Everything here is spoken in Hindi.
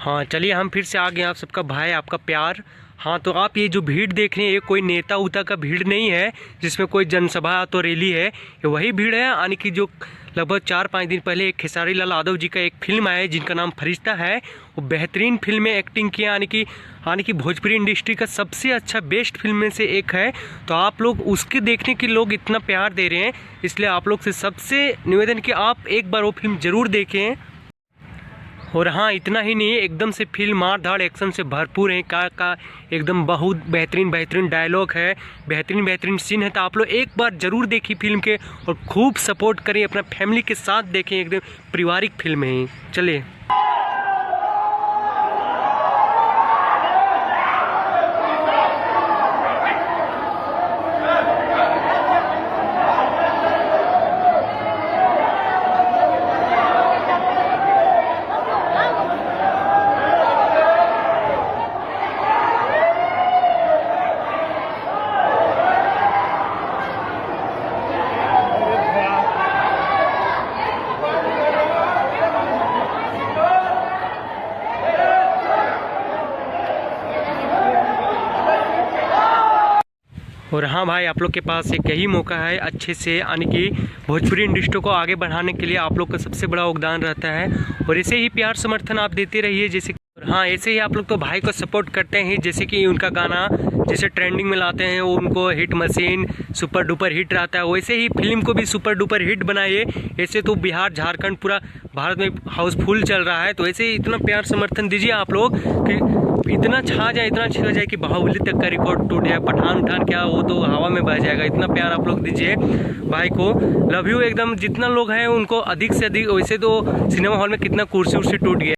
हाँ चलिए, हम फिर से आ गए आप सबका भाई आपका प्यार। हाँ तो आप ये जो भीड़ देख रहे हैं ये कोई नेता उता का भीड़ नहीं है जिसमें कोई जनसभा तो रैली है। ये वही भीड़ है यानी कि जो लगभग 4-5 दिन पहले एक खेसारी लाल यादव जी का एक फिल्म आया जिनका नाम फरिश्ता है। वो बेहतरीन फिल्म में एक्टिंग किया यानी कि भोजपुरी इंडस्ट्री का सबसे अच्छा बेस्ट फिल्म में से एक है। तो आप लोग उसके देखने के लोग इतना प्यार दे रहे हैं, इसलिए आप लोग से सबसे निवेदन कि आप एक बार वो फिल्म ज़रूर देखें। और हाँ इतना ही नहीं, एकदम से फिल्म मार धाड़ एक्शन से भरपूर है का एकदम बहुत बेहतरीन डायलॉग है, बेहतरीन सीन है। तो आप लोग एक बार ज़रूर देखिए फिल्म के और खूब सपोर्ट करें, अपना फैमिली के साथ देखें, एकदम पारिवारिक फिल्म है। चलिए और हाँ भाई, आप लोग के पास एक यही मौका है अच्छे से यानी कि भोजपुरी इंडस्ट्री को आगे बढ़ाने के लिए आप लोग का सबसे बड़ा योगदान रहता है। और ऐसे ही प्यार समर्थन आप देते रहिए, जैसे हाँ ऐसे ही आप लोग तो भाई को सपोर्ट करते हैं, जैसे कि उनका गाना जैसे ट्रेंडिंग में लाते हैं वो उनको hit machine super duper hit रहता है, वैसे ही फिल्म को भी सुपर डुपर हिट बनाइए। ऐसे तो बिहार झारखंड पूरा भारत में हाउसफुल चल रहा है, तो ऐसे ही इतना प्यार समर्थन दीजिए आप लोग कि इतना छा जाए कि बाहुबली तक का रिकॉर्ड टूट जाए। पठान क्या वो तो हवा में बह जाएगा। इतना प्यार आप लोग दीजिए भाई को, लव यू एकदम। जितना लोग हैं उनको अधिक से अधिक, वैसे तो सिनेमा हॉल में कितना कुर्सी टूट गया।